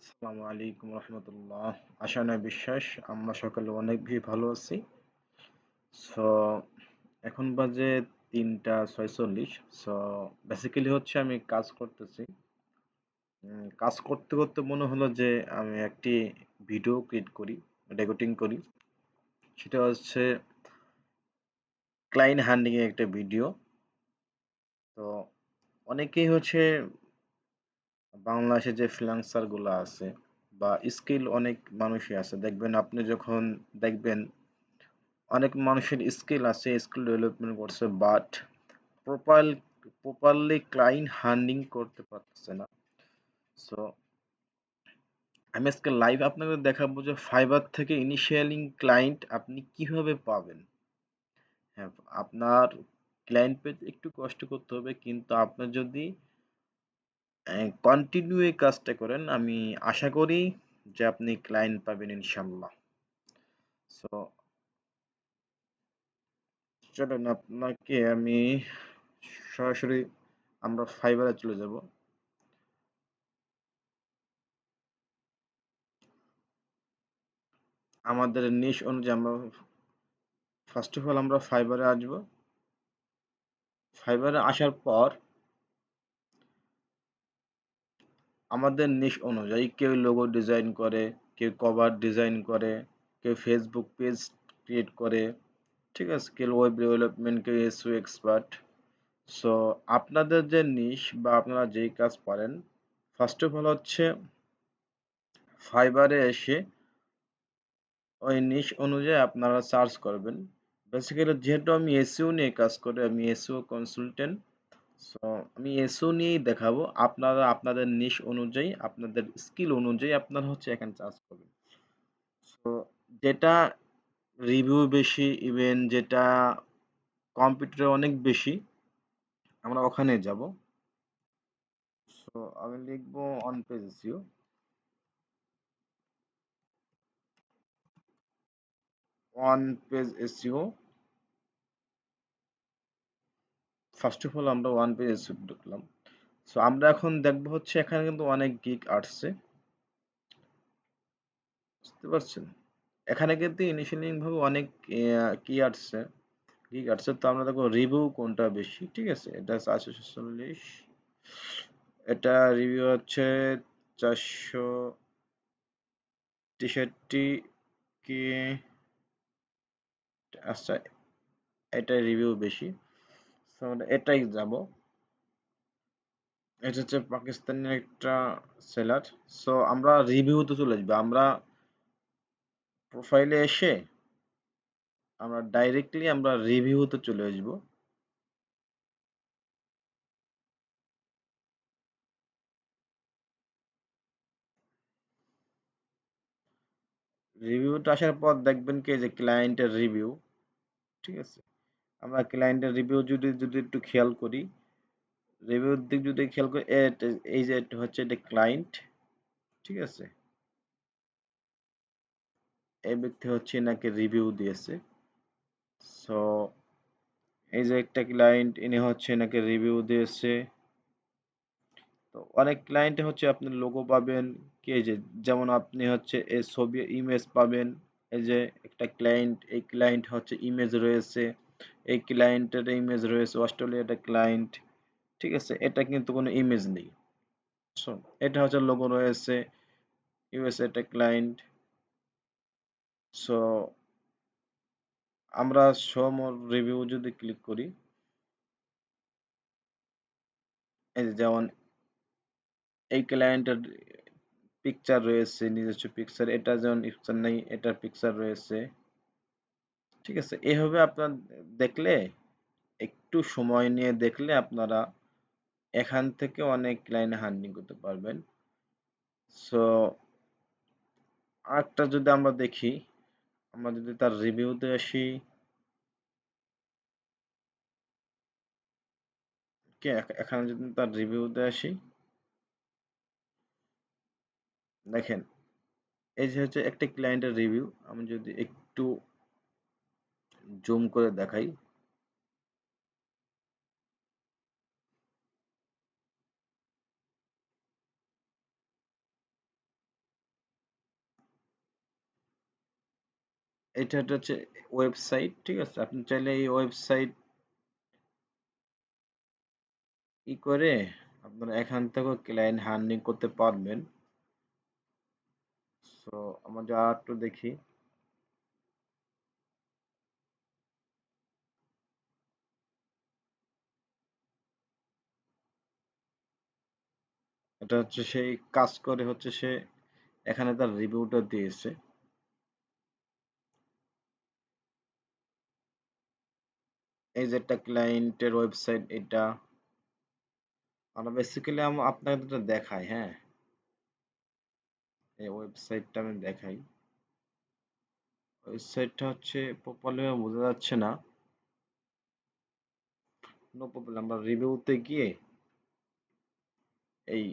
আসসালামু আলাইকুম রহমতুল্লাহ। আশা নয় বিশ্বাস আমরা সকলে অনেক ভালো আছি। সো এখন বাজে 3টা 46। সো বেসিক্যালি হচ্ছে আমি কাজ করতেছি। কাজ করতে করতে মনে হলো যে আমি একটি ভিডিও ক্রিয়েট করি, রেকর্ডিং করি। সেটা হচ্ছে ক্লায়েন্ট হ্যান্ডলিং এর একটা ভিডিও। তো অনেকেই হচ্ছে বাংলাদেশে যে ফ্রিল্যান্সার গুলো আছে বা স্কিল অনেক মানুষই আছে, দেখবেন আপনি যখন দেখবেন অনেক মানুষের স্কিল আছে, স্কিল ডেভেলপমেন্ট করছে, but proper properly client handling করতে পারতেছে না। সো আমি আজকে লাইভ আপনাদের দেখাবো যে ফাইবার থেকে ইনিশিয়ালিং ক্লায়েন্ট আপনি কিভাবে পাবেন। হ্যাঁ, আপনার ক্লায়েন্ট পেতে একটু কষ্ট করতে হবে, কিন্তু আপনার যদি কন্টিনিউ এই কাজটা করেন, আমি আশা করি যে আপনি ক্লায়েন্ট পাবেন ইনশাল্লাহ। সো চলেন আপনাকে আমি সরাসরি আমরা ফাইবারে চলে যাব। আমাদের নিশ অনুযায়ী আমরা ফার্স্ট অফ অল আমরা ফাইবারে আসবো। ফাইবারে আসার পর আমাদের নিশ অনুযায়ী কেউ লোগো ডিজাইন করে, কেউ কভার ডিজাইন করে, কেউ ফেসবুক পেজ ক্রিয়েট করে, ঠিক আছে, কেউ ওয়েব ডেভেলপমেন্ট, কেউ এসইও এক্সপার্ট। সো আপনাদের যে নিশ বা আপনারা যেই কাজ পারেন, ফার্স্ট অফ অল হচ্ছে ফাইবারে এসে ওই নিশ অনুযায়ী আপনারা সার্চ করবেন। বেসিক্যালি যেহেতু আমি এসইও নিয়ে কাজ করি, আমি এসইও কনসালটেন্ট। সো আমি এসইও নিয়েই দেখাবো। আপনারা আপনাদের নিশ অনুযায়ী, আপনাদের স্কিল অনুযায়ী আপনারা হচ্ছে এখানে চার্জ করবেন। সো যেটা রিভিউ বেশি, ইভেন যেটা কম্পিউটারে অনেক বেশি, আমরা ওখানে যাব। সো আমি লিখবো on page SEO. On page SEO. First of all আমরা ওয়ান পেজ এসইও ঢুকলাম। সো আমরা এখন দেখবো হচ্ছে এখানে কিন্তু অনেক গিগ আসছে, বুঝতে পারছেন? এখানে কিন্তু ইনিশিয়ালি ভাবে অনেক কি আসছে, গিগ আসছে। তো আমরা দেখবো রিভিউ কোনটা বেশি, ঠিক আছে? এটা 446, এটা রিভিউ হচ্ছে 463 কি। আচ্ছা, এটা রিভিউ বেশি। তো আমরা এটাই যাব। এটা হচ্ছে পাকিস্তানের একটা সেলার। সো আমরা রিভিউতে চলে যাবো। আমরা প্রোফাইলে এসে আমরা ডাইরেক্টলি আমরা রিভিউতে চলে আসবো। রিভিউতে আসার পর দেখবেন কি যে ক্লায়েন্টের রিভিউ, ঠিক আছে? আমরা ক্লায়েন্টের রিভিউ যদি যদি একটু খেয়াল করি, রিভিউর দিক যদি খেয়াল করি, এই যে এটা হচ্ছে এটা ক্লায়েন্ট, ঠিক আছে? এই ব্যক্তি হচ্ছে নাকি রিভিউ দিয়েছে। সো এই যে একটা ক্লায়েন্ট, ইনি হচ্ছে নাকি রিভিউ দিয়েছে। তো অনেক ক্লায়েন্টে হচ্ছে আপনি লোগো পাবেন, কি এই যে যেমন আপনি হচ্ছে এই ছবি ইমেজ পাবেন। এই যে একটা ক্লায়েন্ট, এই ক্লায়েন্ট হচ্ছে ইমেজ রয়েছে, এই ক্লায়েন্টের ইমেজ রয়েছে, অস্ট্রেলিয়ার ক্লায়েন্ট, ঠিক আছে? এটা কিন্তু কোনো ইমেজ নেই। সো এটা হচ্ছে লোগো রয়েছে, ইউএসএ একটা ক্লায়েন্ট। সো আমরা শো মোর রিভিউ যদি ক্লিক করি, এই যে যেমন এই ক্লায়েন্টের পিকচার রয়েছে, নিজস্ব পিকচার, এটা যেমন পিকচার নেই, এটার পিকচার রয়েছে, ঠিক আছে? এভাবে আপনার দেখলে, একটু সময় নিয়ে দেখলে আপনারা এখান থেকে অনেক ক্লায়েন্ট হান্ডিং করতে পারবেন। সো আরেকটা যদি আমরা দেখি, আমরা যদি তার রিভিউতে আসি, কি এখানে যদি তার রিভিউতে আসি, দেখেন এই যে হচ্ছে একটা ক্লায়েন্টের রিভিউ। আমি যদি একটু জুম করে দেখাই, এটা হচ্ছে ওয়েবসাইট, ঠিক আছে? আপনি চাইলে এই ওয়েবসাইট করে আপনারা এখান থেকেও ক্লায়েন্ট হার্নিং করতে পারবেন। সো আমরা যা একটু দেখি। এটা হচ্ছে সেই কাজ করে হচ্ছে সে এখানে তার রিভিউটা দিয়েছে। এই যে একটা ক্লায়েন্টের ওয়েবসাইট এটা। আমরা বেসিক্যালি আপনাকে যেটা দেখাই, হ্যাঁ, এই ওয়েবসাইটটা আমি দেখাই। ওয়েবসাইটটা হচ্ছে প্রপারলি বোঝা যাচ্ছে না। নো প্রবলেম, আমরা রিভিউতে গিয়ে এই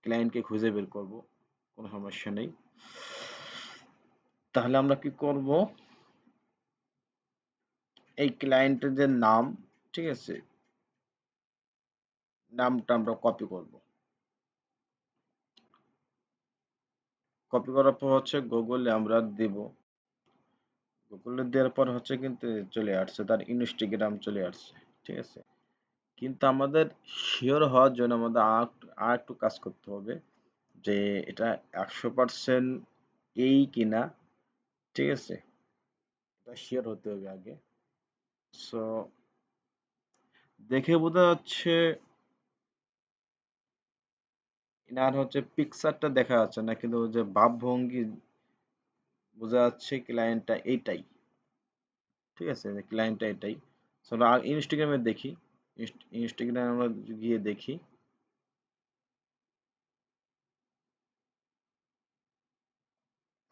ক্লায়েন্টকে খুঁজে বের করব, কোনো সমস্যা নেই। তাহলে আমরা কি করব, এই ক্লায়েন্টের যে নাম, ঠিক আছে, নামটা আমরা কপি করব। কপি করার পর হচ্ছে গুগলে আমরা দেব। গুগলে দেওয়ার পর হচ্ছে কিন্তু চলে আসছে, তার ইনস্টাগ্রাম চলে আসছে, ঠিক আছে। কিন্তু আমাদের শিওর হওয়ার জন্য আমাদের আর একটু কাজ করতে হবে, যে এটা 100% এই কিনা, ঠিক আছে, এটা শিওর হতে হবে আগে। সো দেখে বোঝা যাচ্ছে, এনার হচ্ছে পিকচারটা দেখা যাচ্ছে না, কিন্তু ওই যে ভাবভঙ্গি বোঝা যাচ্ছে ক্লায়েন্টটা এইটাই, ঠিক আছে, ক্লায়েন্টটা এটাই। সো আমরা ইনস্টাগ্রামে দেখি, ইনস্টাগ্রামে আমরা গিয়ে দেখি।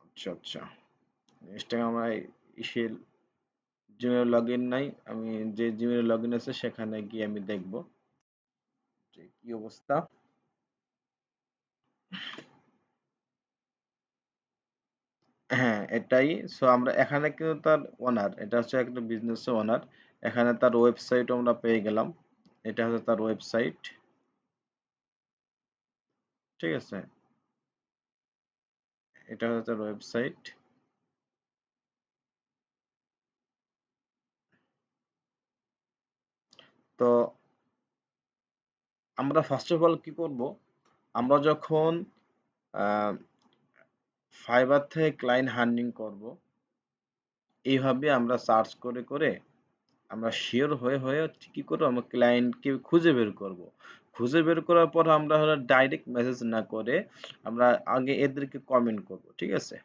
আচ্ছা আচ্ছা, ইনস্টাগ্রাম আমার ইসের জিমেল লগ ইন নাই, আমি যে জিমেল লগ ইন আছে সেখানে গিয়ে আমি দেখব যে কি অবস্থা। হ্যাঁ, এটাই। সো আমরা এখানে কিন্তু তার ওনার, এটা হচ্ছে একটা বিজনেস ওনার। এখানে তার ওয়েবসাইট আমরা পেয়ে গেলাম। এটা হচ্ছে তার ওয়েবসাইট, ঠিক আছে, এটা হচ্ছে তার ওয়েবসাইট। তো আমরা ফার্স্ট অফ অল কি করব, আমরা যখন ফাইবার থেকে ক্লায়েন্ট হান্টিং করব, এইভাবে আমরা সার্চ করে করে আমরা শিওর হয়ে হয়ে কি করবো, আমরা ক্লায়েন্টকে খুঁজে বের করব। খুঁজে বের করার পর আমরা হলো ডাইরেক্ট মেসেজ না করে আমরা আগে এদেরকে কমেন্ট করব, ঠিক আছে।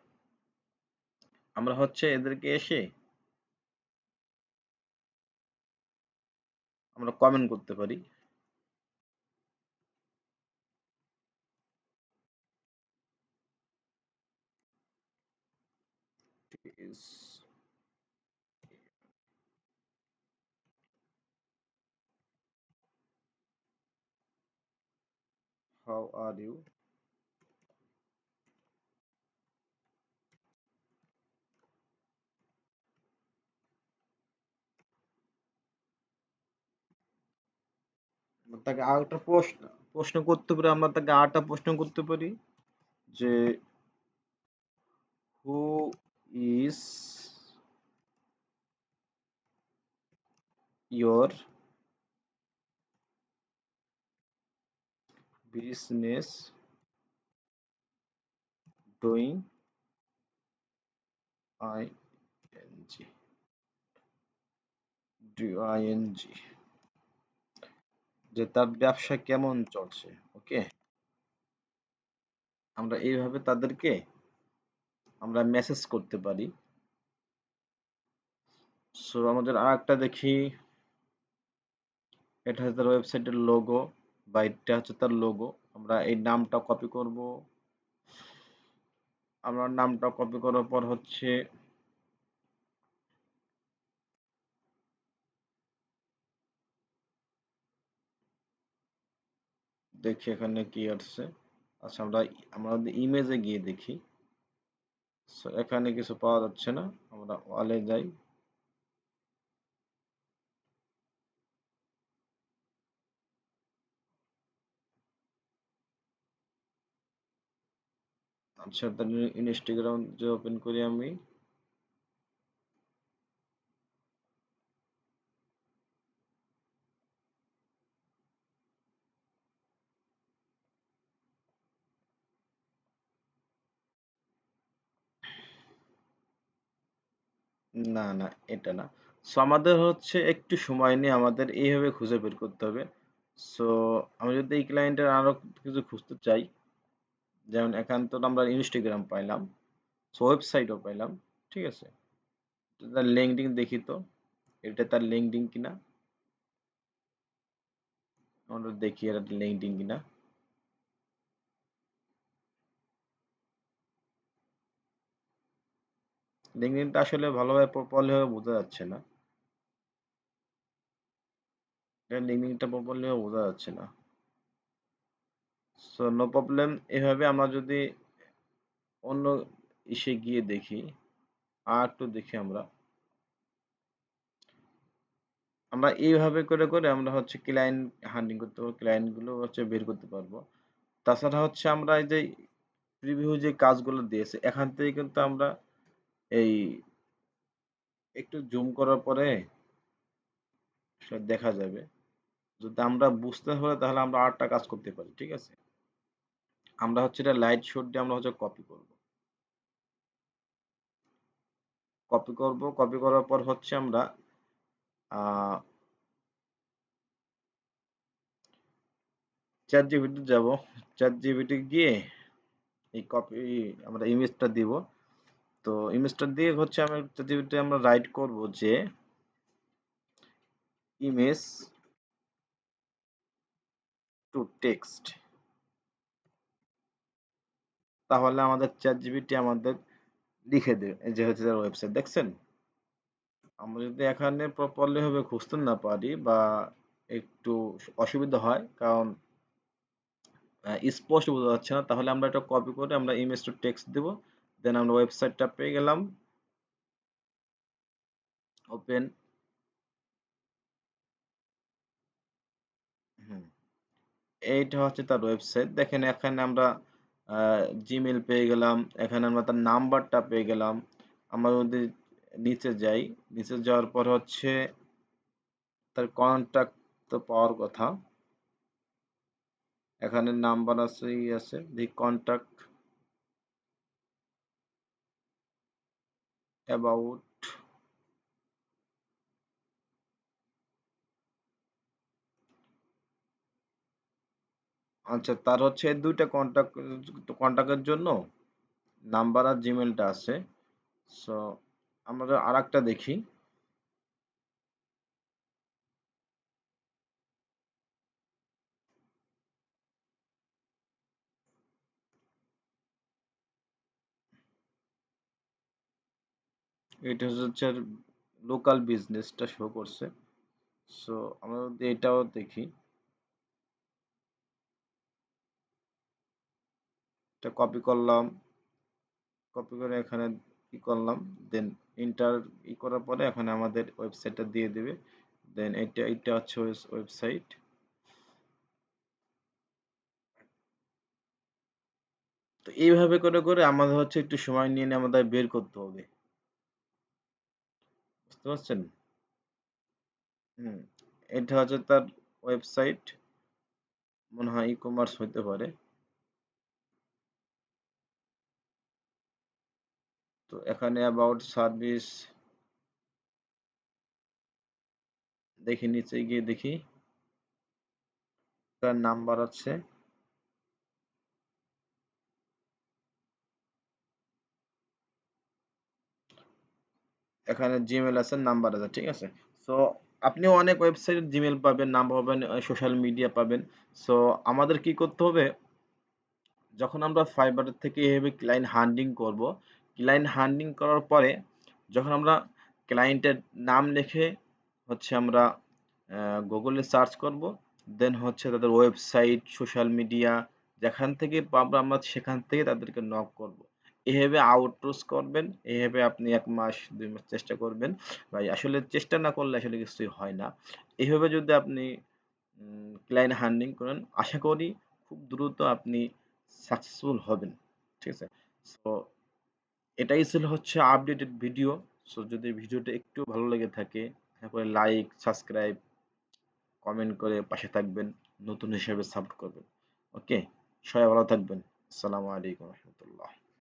আমরা হচ্ছে এদেরকে এসে আমরা কমেন্ট করতে পারি। Is how are you, তাকে আরেকটা প্রশ্ন প্রশ্ন করতে পারি, আমরা তাকে আরেকটা প্রশ্ন করতে পারি যে who is your business doing, I N G, DING, যে তার ব্যবসা কেমন চলছে। ওকে, আমরা এইভাবে তাদেরকে আমরা মেসেজ করতে পারি। সো আমাদের আরেকটা দেখি, এটা হচ্ছে তার ওয়েবসাইটের লোগো, বা এটা হচ্ছে তার লোগো। আমরা এই নামটা কপি করব। আমরা নামটা কপি করার পর হচ্ছে দেখি এখানে কি আসছে। আচ্ছা, আমরা আমাদের ইমেজে গিয়ে দেখি। সো এখানে কিছু পাওয়া যাচ্ছে না, আমরা ওয়ালে যাই। আচ্ছা, তার ইনস্টাগ্রাম যে ওপেন করি আমি, না, না, এটা না। সো আমাদের হচ্ছে একটু সময় নিয়ে আমাদের এইভাবে খুঁজে বের করতে হবে। সো আমি যদি এই ক্লায়েন্টের আরো কিছু খুঁজতে চাই, যেমন এখান তো আমরা ইনস্টাগ্রাম পাইলাম, সো ওয়েবসাইটও পাইলাম। ঠিক আছে? তো তার লিঙ্কডইন দেখি তো, এটা তার লিঙ্কডইন কিনা। আমরা দেখি এটা লিঙ্কডইন কিনা। লিঙ্কডইনটা আসলে ভালোভাবে প্রপারলি ভাবে বোঝা যাচ্ছে না। এটা লিঙ্কডইনটা প্রপারলি ভাবে বোঝা যাচ্ছে না। So no problem. এভাবে আমরা যদি অন্য ইসে গিয়ে দেখি, আর একটু দেখি আমরা। আমরা এইভাবে করে করে আমরা হচ্ছে ক্লায়েন্ট হান্টিং করতে পারবো, ক্লায়েন্ট গুলো হচ্ছে বের করতে পারবো। তাছাড়া হচ্ছে আমরা এই যে প্রিভিউ যে কাজগুলো দিয়েছে এখান থেকে কিন্তু আমরা এই একটু জুম করার পরে সেটা দেখা যাবে। যদি আমরা বুঝতে পারি তাহলে আমরা আরেকটা কাজ করতে পারি। ঠিক আছে? আমরা হচ্ছে এটা লাইট শট দিয়ে আমরা হচ্ছে কপি করব। কপি করার পর হচ্ছে আমরা আহ চ্যাট জিপিটি যাব। চ্যাট জিপিটি গিয়ে এই কপি আমরা ইমেজটা দিব। তো ইমেজটা দিয়ে হচ্ছে আমরা চ্যাট জিপিটি আমরা রাইট করব যে ইমেজ টু টেক্সট। তাহলে আমাদের চ্যাট জিপিটি আমাদের লিখে দেবে। এই যে হচ্ছে তার ওয়েবসাইট দেখছেন? আমরা যদি এখানে প্রপারলি ভাবে খুঁজতে না পারি বা একটু অসুবিধা হয়, কারণ স্পষ্ট বোঝা যাচ্ছে না, তাহলে আমরা এটা কপি করে আমরা ইমেজ টু টেক্সট দেব। দেন আমরা ওয়েবসাইটটা পেয়ে গেলাম। ওপেন। হুম, এইটা হচ্ছে তার ওয়েবসাইট। দেখেন এখানে আমরা জিমেল পেয়ে গেলাম, এখানে আমরা তার নাম্বারটা পেয়ে গেলাম। আমরা যদি নিচে যাই, নিচে যাওয়ার পর হচ্ছে তার কন্টাক্ট তো পাওয়ার কথা। এখানে নাম্বার আছে, ই আছে, দি কন্টাক্ট অ্যাবাউট। আচ্ছা, তার হচ্ছে এই দুইটা কন্টাক্টের জন্য নাম্বার আর জিমেলটা আছে। সো আমরা আরেকটা দেখি। এটা হচ্ছে লোকাল বিজনেসটা শো করছে। সো আমরা যদি এটাও দেখি, এটা কপি করলাম, কপি করে এখানে কি করলাম, দেন ইন্টার করার পরে এখানে আমাদের ওয়েবসাইটটা দিয়ে দিবে। দেন এটা হচ্ছে ওয়েবসাইট। তো এইভাবে করে করে আমাদের হচ্ছে একটু সময় নিয়ে নিয়ে আমাদের বের করতে হবে। বুঝতে পারছেন? হুম, এটা হচ্ছে তার ওয়েবসাইট, মনে হয় ই কমার্স হইতে পারে। তো এখানে অ্যাবাউট সার্ভিস দেখি, নিচে গিয়ে দেখি তার নাম্বার আছে। এখানে জিমেল আছে, নাম্বার আছে। ঠিক আছে? সো আপনি অনেক ওয়েবসাইট জিমেল পাবেন, নাম্বার পাবেন, সোশ্যাল মিডিয়া পাবেন। সো আমাদের কি করতে হবে, যখন আমরা ফাইবার থেকে এভাবে ক্লায়েন্ট হান্টিং করব, ক্লায়েন্ট হান্টিং করার পরে যখন আমরা ক্লায়েন্টের নাম লিখে হচ্ছে আমরা গুগলে সার্চ করব, দেন হচ্ছে তাদের ওয়েবসাইট, সোশ্যাল মিডিয়া যেখান থেকে পাবো আমরা সেখান থেকে তাদেরকে নক করব। এভাবে আউটরিচ করবেন, এভাবে আপনি ১ মাস ২ মাস চেষ্টা করবেন। ভাই আসলে চেষ্টা না করলে আসলে কিছুই হয় না। এভাবে যদি আপনি ক্লায়েন্ট হান্টিং করেন, আশা করি খুব দ্রুত আপনি সাকসেসফুল হবেন। ঠিক আছে? সো এটাই ছিল হচ্ছে আপডেটেড ভিডিও। সো যদি ভিডিওটা একটু ভালো লেগে থাকে, তারপরে লাইক, সাবস্ক্রাইব, কমেন্ট করে পাশে থাকবেন, নতুন হিসেবে সাপোর্ট করবেন। ওকে? সবাই ভালো থাকবেন। আসসালামু আলাইকুম।